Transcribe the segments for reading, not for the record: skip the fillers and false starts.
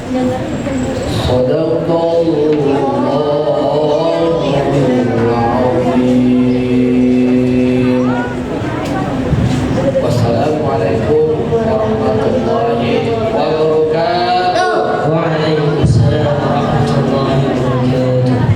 Wassalamualaikum warahmatullahi wabarakatuh. Waalaikumsalam warahmatullahi wabarakatuh.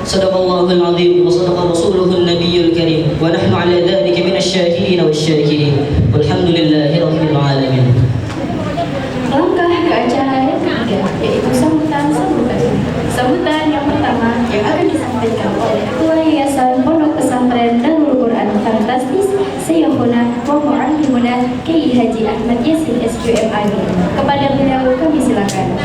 Sadaqallahul azim wa sadaqa rasuluhun nabiyyul karim wa nahnu ala dhalika minasy syakirin wasyakirin walhamdulillahi rabbil alamin. Langkah ke acara yang ketiga, yaitu sambutan. Sambutan yang pertama yang akan disampaikan oleh Ketua Yayasan Pondok Pesantren Darul Quran Fantastis Syekhuna wa Mu'allimuna Kiai Haji Ahmad Yasin SQMAG. Kepada beliau kami silakan.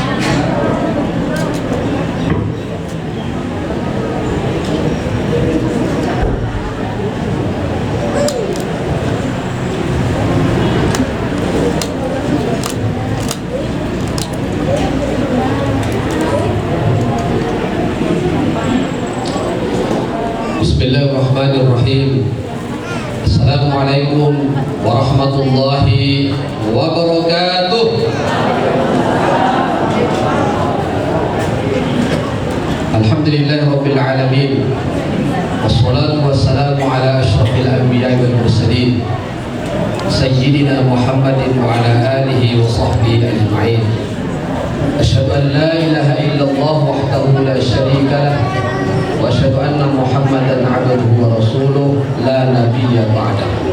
Bismillahirrahmanirrahim. Assalamualaikum warahmatullahi wabarakatuh. Alhamdulillahirabbil alamin. Wassalatu wassalamu ala asyrafil anbiya'i wal mursalin sayyidina Muhammadin wa ala alihi wa sahbihi ajma'in. Asyhadu an la ilaha illallah wahdahu la syarika lah wa asyhadu anna Muhammadan 'abduhu wa rasuluh la nabiyya ba'dahu.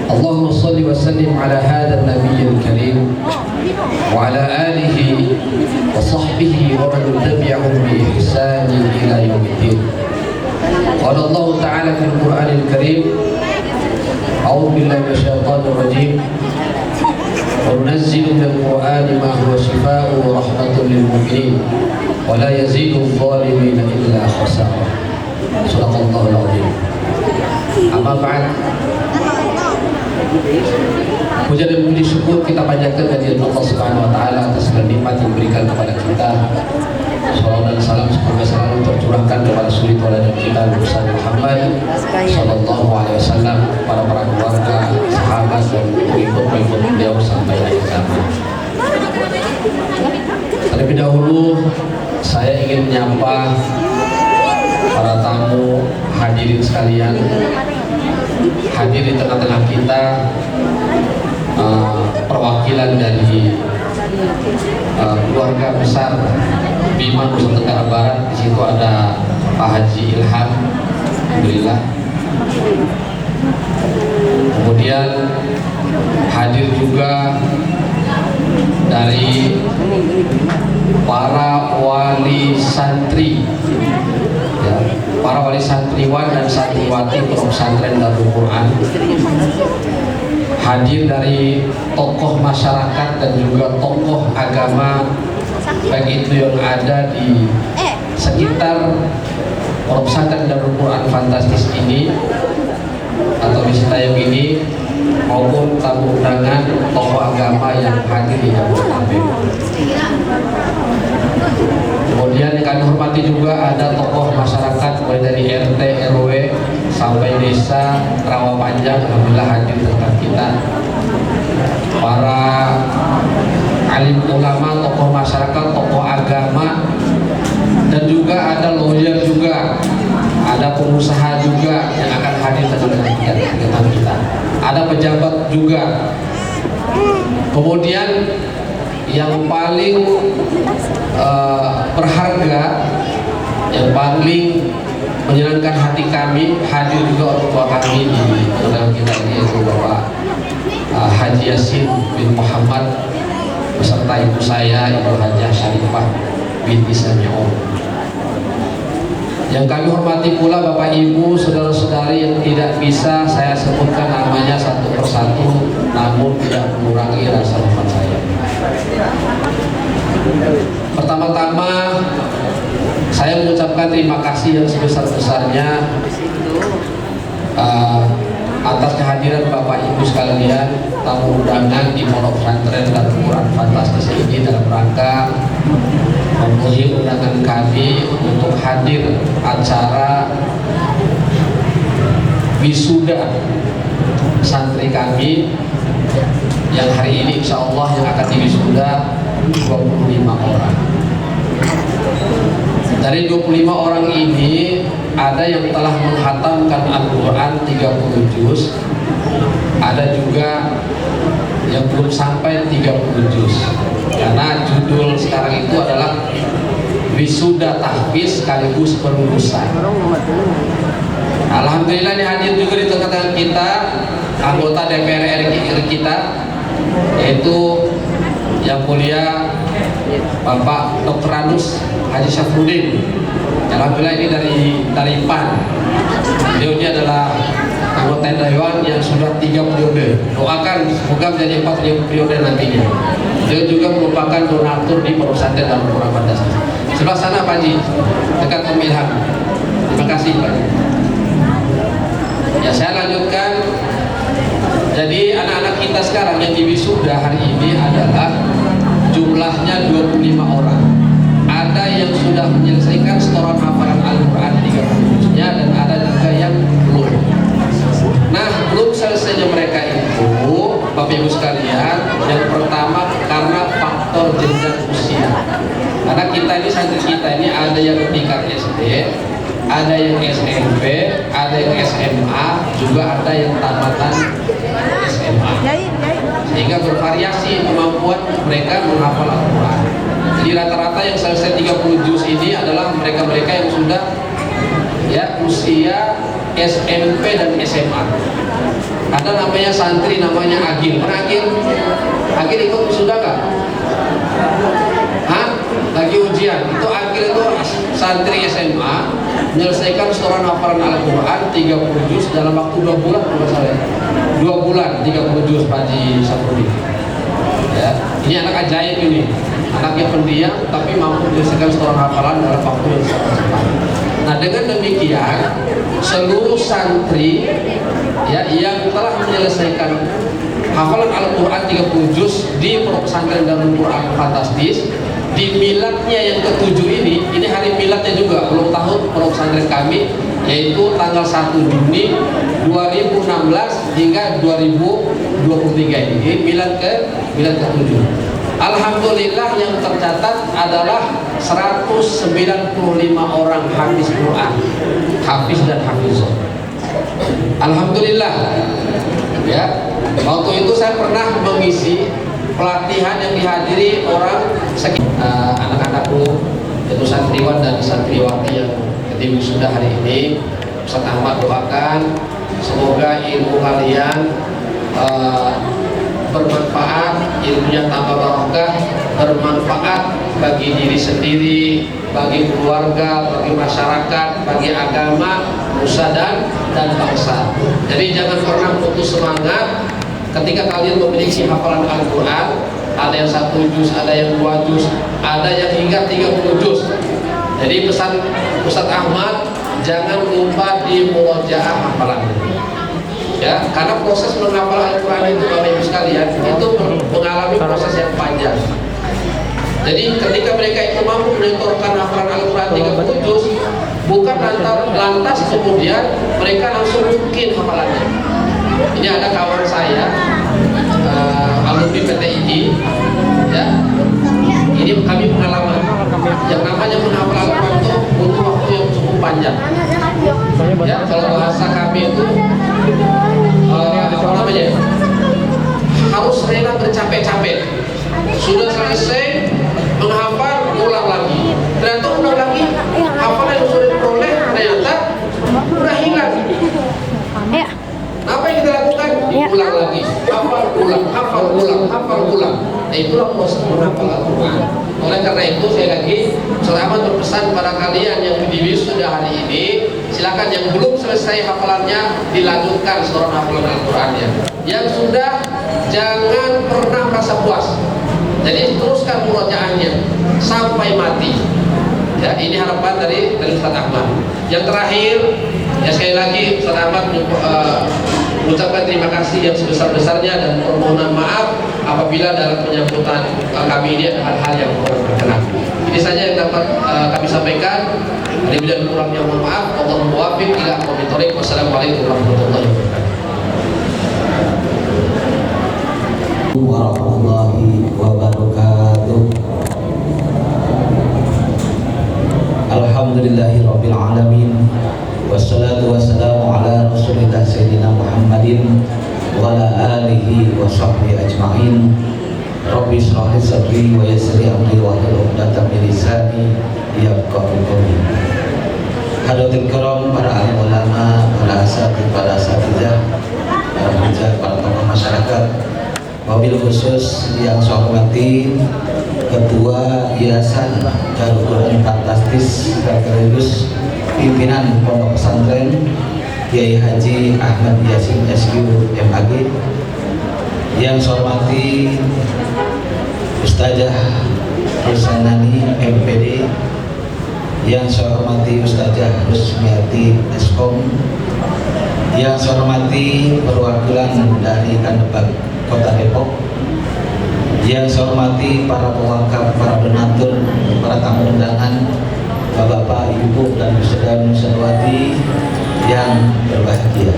Allahumma shalli wa sallim ala hadzal nabiyyil karim wa ala alihi wa sahbihi wa man tabi'ahum bi ihsanin ila yaumiddin. Qala Allah ta'ala fil Qur'anil Karim, a'udzu billahi minasyaitonir rajim. وَنُنَزِّلُ مِنَ الْقُرْآنِ مَا هُوَ شِفَاءٌ وَرَحْمَةٌ لِلْمُؤْمِنِينَ وَلَا يَزِيدُ الظَّالِمِينَ إِلَّا خَسَارًا. Shadaqallahul azim. Amma ba'd. Puja dan puji syukur kita panjatkan kehadirat Allah Subhanahu wa taala atas nikmat yang diberikan kepada kita. Salawat dan salam semoga selalu tercurahkan kepada suri tauladan kita Nabi Muhammad sallallahu alaihi wasallam, para keluarga, sahabat dan pengikut beliau sampai akhir zaman. Terlebih dahulu saya ingin menyapa para tamu hadirin sekalian, hadir di tengah-tengah kita perwakilan dari keluarga besar Bima Nusa Tenggara Barat. Di situ ada Pak Haji Ilham, alhamdulillah. Kemudian hadir juga dari para wali santri, ya, para wali santriwan dan santriwati Pondok Pesantren Darul Quran. Hadir dari tokoh masyarakat dan juga tokoh agama, baik itu yang ada di sekitar Pondok Pesantren Darul Quran Fantastis ini atau di Citayam ini, maupun tamu undangan tokoh agama yang hadir di Jabodetabek. Kemudian yang kami hormati juga ada tokoh masyarakat mulai dari RT, RW sampai desa Rawa Panjang, alhamdulillah hadir di tempat kita. Para alim ulama, tokoh masyarakat, tokoh agama, dan juga ada lawyer juga, ada pengusaha juga yang akan hadir di tempat kita. Ada pejabat juga. Kemudian yang paling berharga, yang paling menyenangkan hati kami, hadir juga orang tua kami di undangan kita ini, yaitu Bapak Haji Yasin bin Muhammad beserta ibu saya, Ibu Hajah Syarifah binti Sami'un. Yang kami hormati pula Bapak Ibu, saudara-saudari yang tidak bisa saya sebutkan namanya satu persatu, namun tidak mengurangi rasa hormat saya. Pertama-tama saya mengucapkan terima kasih yang sebesar-besarnya atas kehadiran Bapak Ibu sekalian, tamu undangan di Pondok Pesantren Darul Quran Fantastis ini dalam rangka memenuhi undangan kami untuk hadir acara wisuda santri kami yang hari ini insya Allah yang akan diwisuda 25 orang. Dari 25 orang ini ada yang telah menghatamkan Al-Quran 30 juz, ada juga yang belum sampai 30 juz. Karena judul sekarang itu adalah wisuda tahfiz sekaligus perumusan. Alhamdulillah ini hadir juga di tengah-tengah kita anggota DPR RI kita, yaitu yang mulia Bapak Dr. Anus Haji Syafruddin. Alhamdulillah ini dari PAN. Beliau ini adalah anggota Dewan yang sudah 3 periode. Doakan semoga menjadi 4 periode nantinya. Beliau juga merupakan donatur di pesantren dan Al-Quran Pancasila. Sebelah sana Pak Haji, dekat Pemilham. Terima kasih Pak Haji. Ya, saya lanjutkan. Jadi anak-anak kita sekarang yang diwisuda hari ini adalah jumlahnya 25 orang. Ada yang sudah menyelesaikan setoran hafalan Al-Quran 30 juznya dan ada juga yang belum. Nah, belum selesainya mereka itu, Bapak Ibu sekalian, yang pertama karena faktor jenjang usia. Karena kita ini, santri kita ini ada yang tingkat SD, ada yang SMP, ada yang SMA, juga ada yang tamatan SMA. Sehingga bervariasi kemampuan mereka menghafal Al-Quran. Jadi rata-rata yang selesai 30 juz ini adalah mereka-mereka yang sudah ya usia SMP dan SMA. Ada namanya santri namanya Agil. Mana Agil? Agil ikut sudah nggak? Hah? Lagi ujian. Itu Agil itu santri SMA menyelesaikan setoran hafalan Al-Quran 30 juz dalam waktu 2 bulan kalau salah. 2 bulan 30 juz Pak Haji Syafruddin. Ya, ini anak ajaib ini. Anaknya pendiam tapi mampu menyelesaikan setoran hafalan dalam waktu yang sangat cepat. Nah, dengan demikian seluruh santri ya yang telah menyelesaikan hafalan Al-Quran 30 juz di Pondok Pesantren Darul Quran Fantastis di miladnya yang ke-7 ini hari miladnya juga ulang tahun Pondok Pesantren kami, yaitu tanggal 1 Juni 2016 hingga 2023 ini milad ke-7. Alhamdulillah yang tercatat adalah 195 orang hafiz Quran, hafiz dan hafizah. Alhamdulillah. Ya, waktu itu saya pernah mengisi pelatihan yang dihadiri orang anak-anakku, yaitu santriwan dan santriwati yang wisuda hari ini. Ustaz Ahmad doakan semoga ilmu kalian bermanfaat, ilmunya tambah barokah, bermanfaat bagi diri sendiri, bagi keluarga, bagi masyarakat, bagi agama, nusa dan bangsa. Jadi jangan pernah putus semangat ketika kalian memiliki hafalan Al-Quran. Ada yang 1 juz, ada yang 2 juz, ada yang hingga 30 juz. Jadi pesan Ustaz Ahmad, jangan lupa di murojaah hafalannya. Ya, karena proses menghafal Al-Quran itu Bapak Ibu sekalian itu mengalami proses yang panjang. Jadi ketika mereka itu mampu menyetorkan hafalan Al-Quran 30 juz, bukan lantas kemudian mereka langsung mungkin hafalannya. Ini ada kawan saya alumni PTID, ya. Ini kami pengalaman. Yang namanya menghafal Al-Quran itu butuh waktu yang cukup panjang. Ya, kalau bahasa kami itu harus rela bercapek-capek. Sudah selesai menghafal, ulang lagi. Ternyata ulang lagi, hafalan yang sudah diperoleh ternyata udah hilang. Apa yang kita lakukan? Ulang lagi, hafal ulang, hafal ulang, hafal ulang. Nah, itulah proses menghafal Al-Quran. Oleh karena itu saya lagi selamat berpesan pada kalian yang diwisuda hari ini, silakan yang belum selesai hafalannya dilanjutkan setoran hafalan Al-Qurannya. Yang sudah jangan pernah merasa puas. Jadi teruskan murojaahnya sampai mati. Ya, ini harapan dari Ustaz Ahmad. Yang terakhir, ya sekali lagi Ustaz Ahmad mengucapkan terima kasih yang sebesar-besarnya dan permohonan maaf apabila dalam penyambutan kami ini ada hal-hal yang kurang berkenan. Ini saja yang dapat kami sampaikan. Ada dan kurangnya mohon maaf. Allah muwaffiq ila aqwamit thoriq. Wassalamualaikum warahmatullahi wabarakatuh. Alhamdulillahirabbil alamin. Wassalatu wassalamu ala Rasulillah sayyidina Muhammadin wa ala alihi wa sahbihi ajma'in. Rabbi shrah li sadri wa yassir li amri wa hlul 'uqdatam min lisani yafqahu qawli. Hadirin kiram, para alim ulama, para asatidzah, para hujjah, para tokoh masyarakat, wabil khusus yang saya hormati Ketua Yayasan Darul Quran Fantastis sekaligus pimpinan Pondok Pesantren Kiai Haji Ahmad Yasin SQ MAG, yang saya hormati Ustazah Rusanani MPD, yang saya hormati Ustazah Rusmiati Eskom, yang saya hormati perwakilan dari Kandebak Kota Depok, yang saya hormati para pewakaf, para donatur, para tamu undangan, bapak-bapak, ibu, dan saudara-saudari yang berbahagia.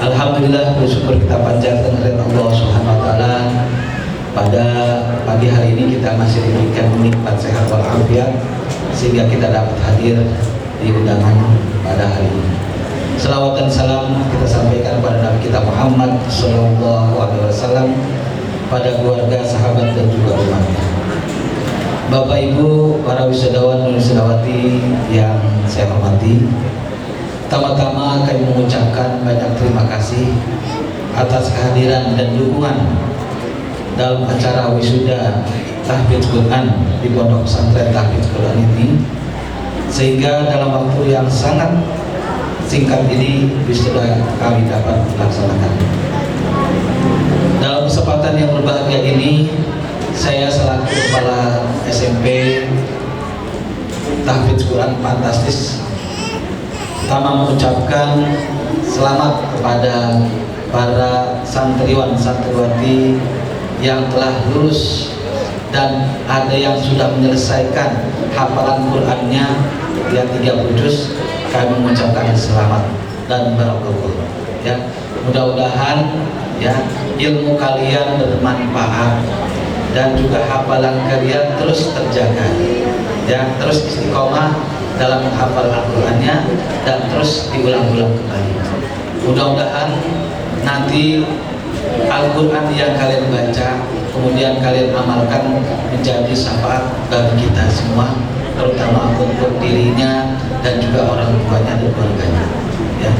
Alhamdulillah, bersyukur kita panjatkan kepada Allah Subhanahu wa taala. Pada pagi hari ini kita masih diberikan nikmat sehat walafiat sehingga kita dapat hadir di undangan pada hari ini. Selawat dan salam kita sampaikan kepada Nabi kita Muhammad SAW, pada keluarga, sahabat, dan juga umatnya. Bapak Ibu, para wisadawan dan wisudawati yang saya hormati, pertama-tama kami mengucapkan banyak terima kasih atas kehadiran dan dukungan dalam acara wisuda tahfidz Quran di Pondok Pesantren Tahfidz Quran ini, sehingga dalam waktu yang sangat singkat ini wisuda kami dapat dilaksanakan. Dalam kesempatan yang berbahagia ini, saya selaku Kepala SMP Tahfidz Quran Fantastis pertama mengucapkan selamat kepada para santriwan santriwati yang telah lulus dan ada yang sudah menyelesaikan hafalan Qur'annya yang 30 juz. Kami mengucapkan selamat dan barakallahu. Ya, mudah-mudahan ya ilmu kalian bermanfaat dan juga hafalan kalian terus terjaga, ya, terus istiqomah dalam menghafal Al-Qur'annya dan terus diulang-ulang kembali. Mudah-mudahan nanti Al-Qur'an yang kalian baca kemudian kalian amalkan menjadi syafaat bagi kita semua, terutama untuk dirinya dan juga orang tuanya dan keluarganya. Ya.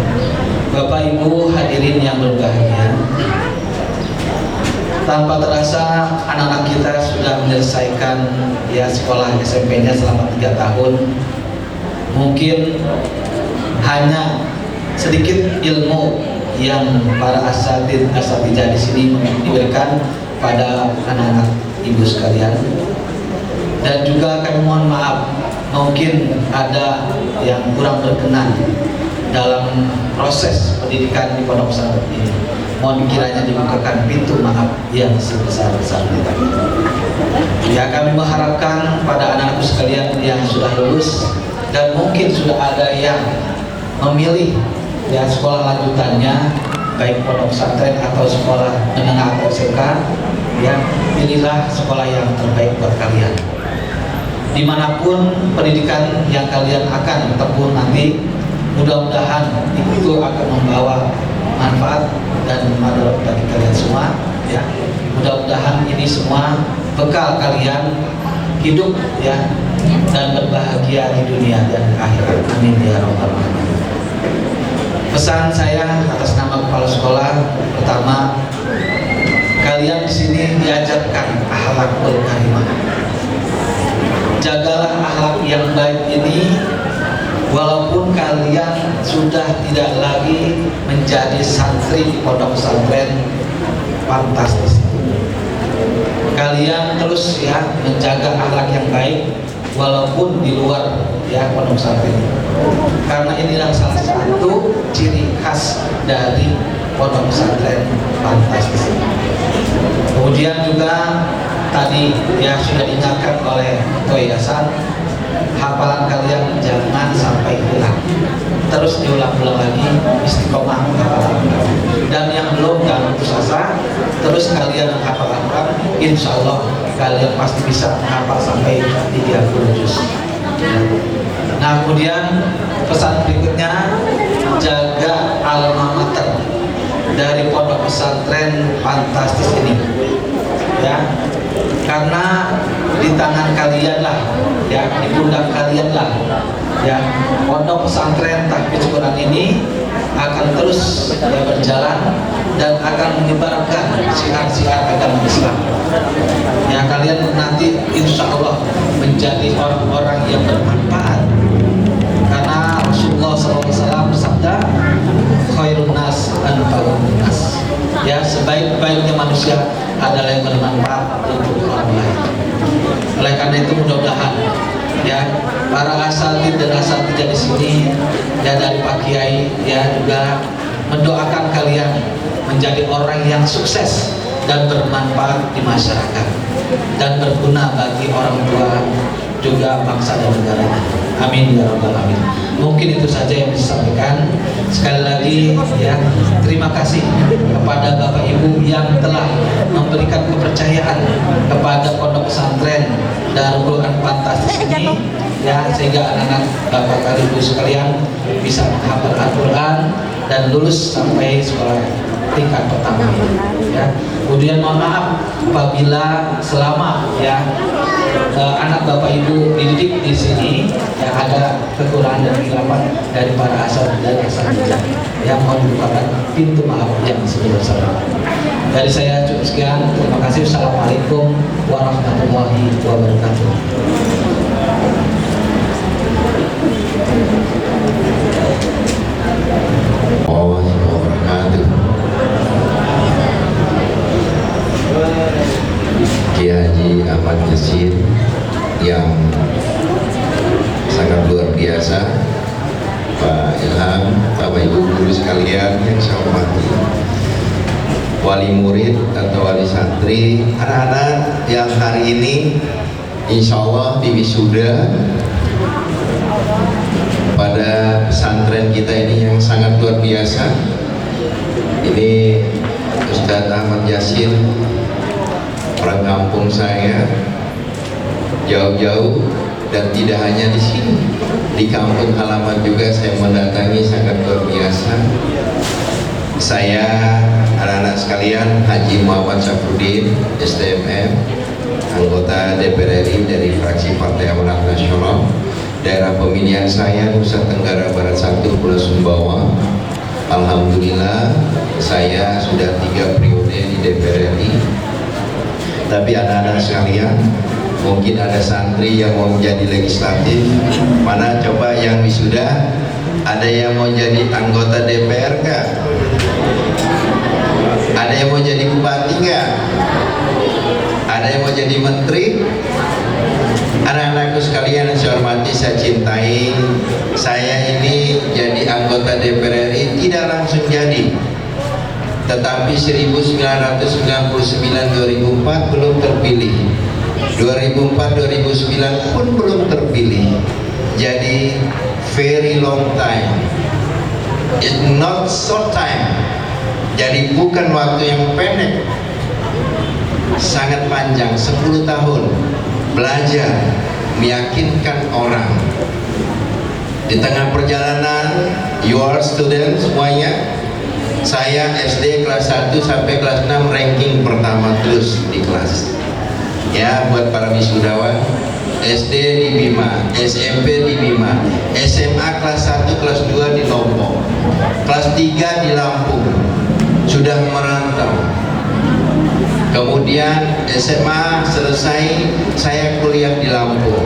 Bapak Ibu hadirin yang berbahagia, tanpa terasa anak-anak kita sudah menyelesaikan ya sekolah SMP-nya selama 3 tahun. Mungkin hanya sedikit ilmu yang para asatidzah di sini diberikan pada anak-anak ibu sekalian. Dan juga kami mohon maaf, mungkin ada yang kurang berkenan dalam proses pendidikan di pondok pesantren ini. Mohon kiranya dibukakan pintu maaf yang sebesar-besarnya. Ya, kami mengharapkan pada anak-anak sekalian yang sudah lulus dan mungkin sudah ada yang memilih ya sekolah lanjutannya, baik pondok pesantren atau sekolah menengah atau SMK, ya, pilihlah sekolah yang terbaik buat kalian. Dimanapun pendidikan yang kalian akan tempuh nanti, mudah-mudahan itu akan membawa manfaat dan manfaat bagi kalian semua. Ya, mudah-mudahan ini semua bekal kalian hidup ya dan berbahagia di dunia dan akhirat. Amin ya rabbal alamin. Pesan saya atas nama kepala sekolah, pertama, kalian di sini diajarkan akhlakul karimah. Jagalah akhlak yang baik ini, walaupun kalian sudah tidak lagi menjadi santri di pondok pesantren Fantastis. Kalian terus ya menjaga akhlak yang baik walaupun di luar ya pondok pesantren. Karena inilah salah satu ciri khas dari pondok pesantren Fantastis. Kemudian juga tadi ya sudah diingatkan oleh Ketua Yayasan hafalan kalian jangan sampai hilang. Terus diulang-ulang lagi, istiqomah hafalan. Dan yang belum jangan putus asa, terus kalian hafal Al-Quran, insya Allah kalian pasti bisa hafal sampai 30 juz. Nah, kemudian pesan berikutnya, jaga alma mater dari pondok pesantren fantastis ini, ya, karena di tangan kalian lah, ya, di pundak kalian lah, ya, pondok pesantren Tahfidz Quran ini akan terus berjalan dan akan menyebarkan syiar-syiar agama Islam. Ya, kalian nanti insya Allah menjadi orang-orang yang bermanfaat, karena Rasulullah SAW bersabda, khairun nas anfa'uhum nas. Ya, sebaik-baiknya manusia adalah yang bermanfaat untuk orang lain. Oleh karena itu mudah-mudahan, ya, para asatidz dan asatidz di sini, ya, dari Pak Kiai, ya, juga mendoakan kalian menjadi orang yang sukses dan bermanfaat di masyarakat dan berguna bagi orang tua juga bangsa dan negara. Amin ya rabbal alamin. Mungkin itu saja yang bisa disampaikan. Sekali lagi, ya, terima kasih kepada Bapak Ibu yang telah memberikan kepercayaan kepada pondok pesantren Darul Quran Fantastis ini, ya, sehingga anak-anak Bapak Ibu sekalian bisa menghafal Al-Quran dan lulus sampai sekolah tingkat pertama, ya. Kemudian mohon maaf apabila selama, ya, anak Bapak Ibu dididik di sini, ya, ada kekurangan dan kesilapan dari para asal dan asatidz, yang mohon dibukakan pintu maaf yang sebesar-besarnya. Dari saya cukup sekian. Terima kasih. Assalamualaikum warahmatullahi wabarakatuh. Kiai Haji Ahmad Yasin yang sangat luar biasa, Pak Ilham, Bapak Ibu guru sekalian yang saya hormati, wali murid atau wali santri, anak-anak yang hari ini insya Allah diwisuda pada pesantren kita ini yang sangat luar biasa. Ini Ustadz Ahmad Yasin, orang kampung saya, jauh-jauh, dan tidak hanya di sini, di kampung halaman juga saya mendatangi, sangat luar biasa. Saya, anak-anak sekalian, Haji Muhammad Syafruddin, STMM, anggota DPR RI dari fraksi Partai Amanat Nasional, daerah pemilihan saya Nusa Tenggara Barat 1, Pulau Sumbawa. Alhamdulillah saya sudah 3 periode di DPR RI. Tapi anak-anak sekalian, mungkin ada santri yang mau menjadi legislatif. Mana coba yang wisuda? Ada yang mau jadi anggota DPR nggak? Ada yang mau jadi bupati nggak? Ada yang mau jadi menteri? Anak-anakku sekalian yang saya hormati, saya cintai, saya ini jadi anggota DPR RI tidak langsung jadi, tetapi 1999-2004 belum terpilih, 2004-2009 pun belum terpilih. Jadi very long time, it's not short time. Jadi bukan waktu yang pendek, sangat panjang, 10 tahun belajar meyakinkan orang. Di tengah perjalanan, you are student semuanya. Saya SD kelas 1 sampai kelas 6 ranking pertama terus di kelas. Ya, buat para wisudawan, SD di Bima, SMP di Bima, SMA kelas 1 kelas 2 di Lombok, kelas 3 di Lampung, sudah merantau. Kemudian SMA selesai, saya kuliah di Lampung.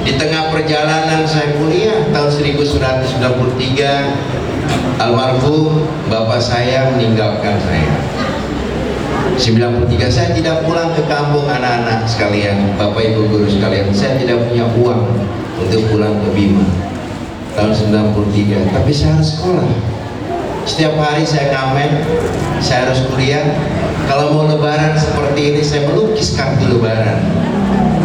Di tengah perjalanan saya kuliah tahun 1993, almarhum bapak saya meninggalkan saya. 93 saya tidak pulang ke kampung, anak-anak sekalian, bapak ibu guru sekalian, saya tidak punya uang untuk pulang ke Bima tahun 93, tapi saya harus sekolah. Setiap hari saya ngamen, saya harus kuliah. Kalau mau lebaran seperti ini, saya melukis kartu lebaran.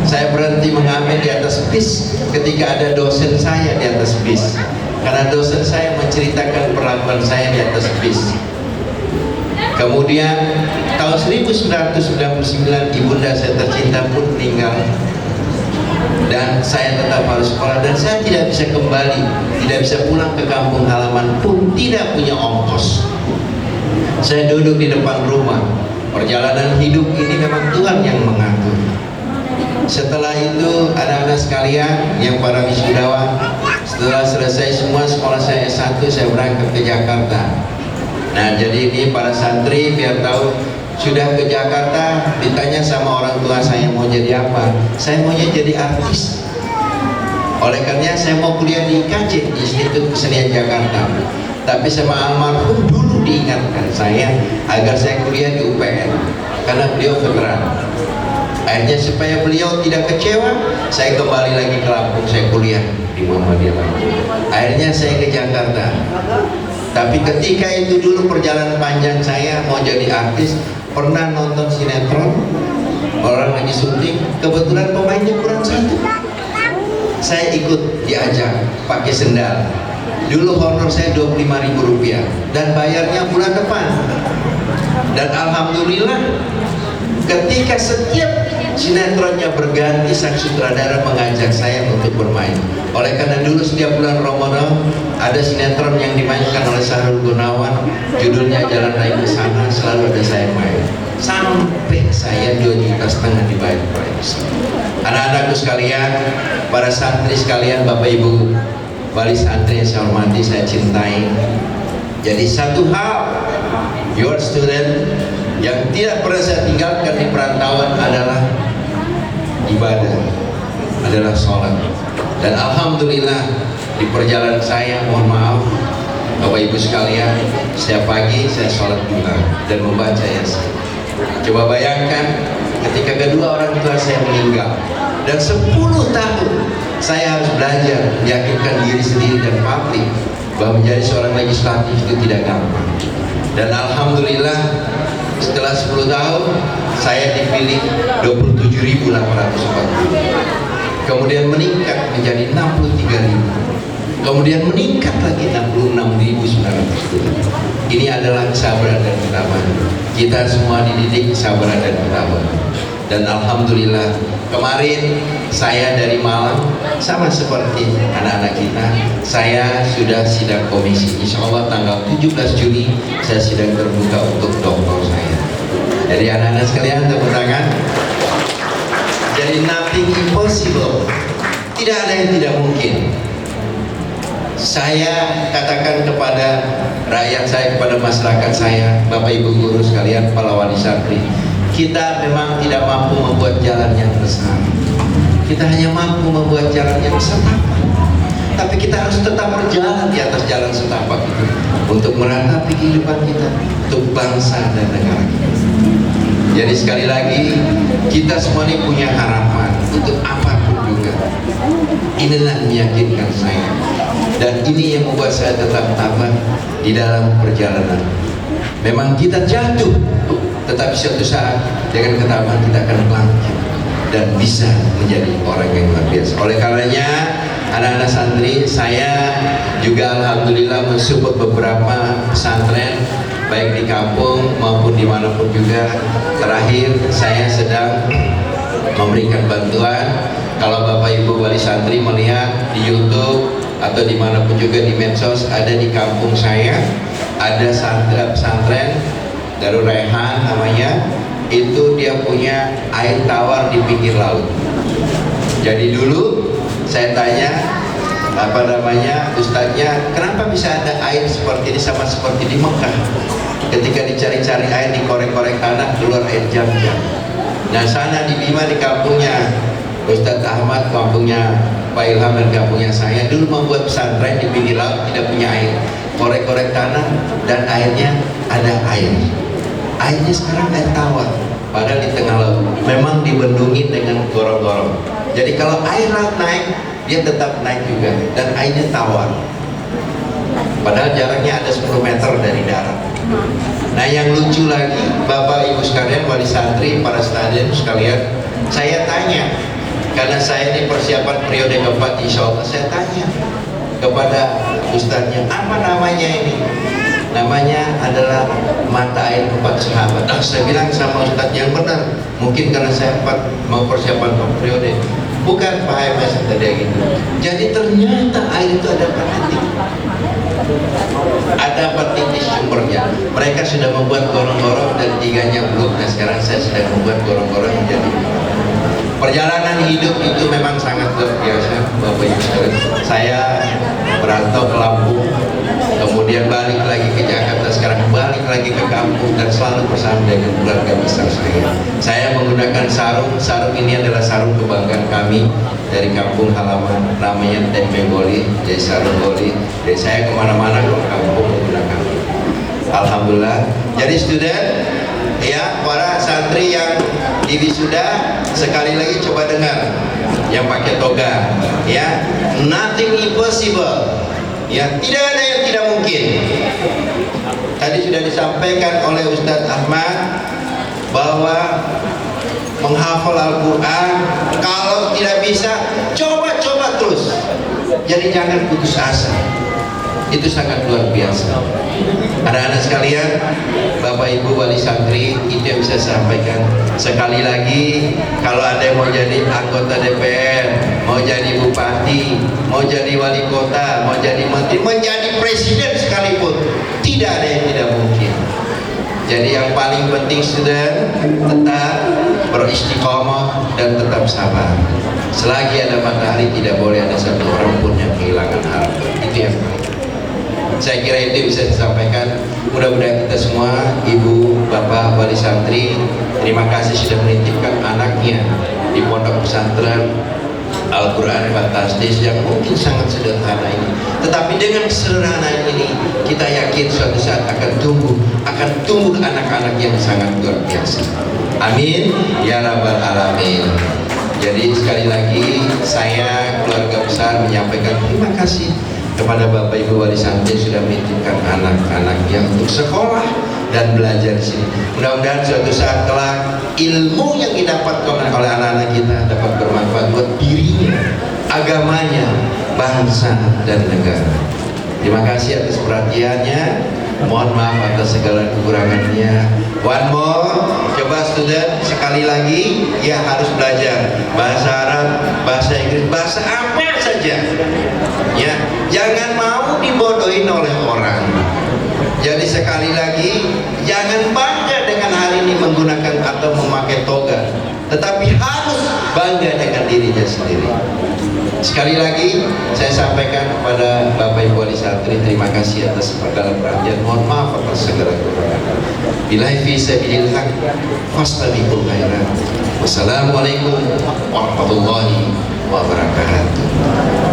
Saya berhenti mengamen di atas bis ketika ada dosen saya di atas bis, karena dosen saya menceritakan perlakuan saya di atas bis. Kemudian tahun 1999 ibunda saya tercinta pun meninggal, dan saya tetap harus sekolah, dan saya tidak bisa kembali, tidak bisa pulang ke kampung halaman pun tidak punya ongkos. Saya duduk di depan rumah. Perjalanan hidup ini memang Tuhan yang mengatur. Setelah itu anak-anak sekalian yang para wisudawan, setelah selesai semua sekolah saya S1, saya berangkat ke Jakarta. Nah, jadi ini para santri biar tahu, sudah ke Jakarta ditanya sama orang tua saya mau jadi apa, saya maunya jadi artis. Oleh karena saya mau kuliah di IKJ, di Institut Kesenian Jakarta. Tapi sama almarhum dulu diingatkan saya agar saya kuliah di UPN karena beliau veteran. Akhirnya supaya beliau tidak kecewa, saya kembali lagi ke Lampung, saya kuliah di Muhammadiyah Lampung. Akhirnya saya ke Jakarta. Tapi ketika itu dulu perjalanan panjang saya mau jadi artis, pernah nonton sinetron, orang lagi syuting, kebetulan pemainnya kurang satu. Saya ikut diajak pakai sendal. Dulu honor saya Rp25.000 dan bayarnya bulan depan. Dan alhamdulillah ketika setiap sinetronnya berganti, sang sutradara mengajak saya untuk bermain. Oleh karena dulu setiap bulan Ramadan ada sinetron yang dimainkan oleh Sahrul Gunawan, judulnya Jalan Naik ke Sana, selalu ada saya main. Sampai saya 2,5 juta dibayar proyek. Anak-anakku sekalian, para santri sekalian, Bapak Ibu wali santri yang saya hormati, saya cintai. Jadi satu hal, your student yang tidak pernah saya tinggalkan di perantauan adalah ibadah, adalah sholat. Dan alhamdulillah di perjalanan saya, mohon maaf Bapak Ibu sekalian, setiap pagi saya sholat duha dan membaca Yasin. Coba bayangkan ketika kedua orang tua saya meninggal dan 10 tahun saya harus belajar meyakinkan diri sendiri dan publik bahwa menjadi seorang legislatif itu tidak gampang. Dan alhamdulillah setelah 10 tahun saya dipilih 27.840, kemudian meningkat menjadi 63.000, kemudian meningkat lagi 66.900. Ini adalah kesabaran dan ketabahan. Kita semua dididik kesabaran dan ketabahan. Dan alhamdulillah kemarin saya dari Malang, sama seperti anak-anak kita, saya sudah sidang komisi. Insya Allah tanggal 17 Juni saya sidang terbuka untuk doktor saya. Jadi anak-anak sekalian, tepuk tangan. Jadi nothing impossible, tidak ada yang tidak mungkin. Saya katakan kepada rakyat saya, kepada masyarakat saya, Bapak Ibu guru sekalian, para wali santri, kita memang tidak mampu membuat jalan yang besar. Kita hanya mampu membuat jalan yang setapak. Tapi kita harus tetap berjalan di atas jalan setapak itu untuk meratapi kehidupan kita, untuk bangsa dan negara kita. Jadi sekali lagi, kita semua ini punya harapan untuk apapun juga. Inilah meyakinkan saya. Dan ini yang membuat saya tetap tabah di dalam perjalanan. Memang kita jatuh, tetapi suatu saat dengan ketabahan kita akan bangkit dan bisa menjadi orang yang luar biasa. Oleh karenanya, anak-anak santri, saya juga alhamdulillah mensupport beberapa pesantren baik di kampung maupun dimanapun juga. Terakhir saya sedang memberikan bantuan. Kalau Bapak Ibu wali santri melihat di YouTube atau dimanapun juga di medsos, ada di kampung saya ada pesantren Darul Raihan namanya. Itu dia punya air tawar di pinggir laut. Jadi dulu saya tanya ustadznya, kenapa bisa ada air seperti ini sama seperti di Mekah? Ketika dicari-cari air, dikorek-korek tanah, keluar air jam-jam. Nah sana di Bima, di kampungnya Ustadz Ahmad, kampungnya Pak Ilham dan kampungnya saya, dulu membuat pesantren di pinggir laut, tidak punya air, korek-korek tanah dan airnya ada air. Airnya sekarang air tawar, padahal di tengah laut. Memang dibendungi dengan gorong-gorong. Jadi kalau air laut naik, dia tetap naik juga dan airnya tawar. Padahal jaraknya ada 10 meter dari darat. Nah yang lucu lagi, Bapak Ibu sekalian, wali santri, para stadion sekalian, Saya tanya, karena saya ini persiapan periode keempat, insya Allah saya tanya kepada ustadznya, apa namanya ini? Namanya adalah mata air 4 sahabat. Saya bilang sama ustadz yang benar, mungkin karena saya mau persiapan periode. Bukan Pak MS tadi gitu. Jadi ternyata air itu ada 4 titik. Ada 4 titik sumbernya. Mereka sudah membuat gorong-gorong dan 3-nya belum. Nah sekarang saya sedang membuat gorong-gorong menjadi. Perjalanan hidup itu memang sangat luar biasa, Bapak Ibu sekalian. Saya berantau ke Lampung, kemudian balik lagi ke Jakarta, sekarang balik lagi ke kampung dan selalu bersama dengan keluarga besar saya. Saya menggunakan sarung. Sarung ini adalah sarung kebanggaan kami dari kampung halaman, namanya Tempe Goli, jadi sarung Goli. Jadi saya kemana-mana ke kampung menggunakan. Alhamdulillah. Jadi student, ya para santri yang di wisuda, sekali lagi coba dengar yang pakai toga, ya, nothing impossible, ya, tidak ada yang tidak mungkin. Tadi sudah disampaikan oleh Ustadz Ahmad bahwa menghafal Al-Quran kalau tidak bisa, coba-coba terus, jadi jangan putus asa. Itu sangat luar biasa. Anak-anak sekalian, Bapak Ibu wali santri, itu yang bisa saya sampaikan. Sekali lagi, kalau ada yang mau jadi anggota DPR, mau jadi bupati, mau jadi wali kota, mau jadi menteri, menjadi presiden sekalipun, tidak ada yang tidak mungkin. Jadi yang paling penting sudah tetap beristiqomah dan tetap sabar. Selagi ada matahari, tidak boleh ada satu orang pun yang kehilangan harapan. Itu yang paling. Saya kira itu bisa disampaikan. Mudah-mudahan kita semua, ibu, bapak, wali santri, terima kasih sudah menitipkan anaknya di pondok pesantren Al-Quran Fantastis yang mungkin sangat sederhana ini. Tetapi dengan kesederhanaan ini, kita yakin suatu saat akan tumbuh anak-anak yang sangat luar biasa. Amin ya rabbal alamin. Jadi sekali lagi saya keluarga besar menyampaikan terima kasih kepada Bapak Ibu wali santri sudah menitipkan anak-anaknya untuk sekolah dan belajar di sini. Mudah-mudahan suatu saat kelak ilmu yang didapatkan oleh anak-anak kita dapat bermanfaat buat dirinya, agamanya, bangsa dan negara. Terima kasih atas perhatiannya. Mohon maaf atas segala kekurangannya. One more, coba student sekali lagi, ya harus belajar bahasa Arab, bahasa Inggris, bahasa apa saja. Ya, jangan mau dibodohin oleh orang. Jadi sekali lagi, jangan bangga dengan hari ini menggunakan atau memakai toga, tetapi harus bangga dengan dirinya sendiri. Sekali lagi saya sampaikan kepada Bapak Ibu wali santri, terima kasih atas segala perhatian. Mohon maaf atas segala kekurangan. Billahi fi sabilillah, fastabiqul khairat. Wassalamualaikum warahmatullahi wabarakatuh.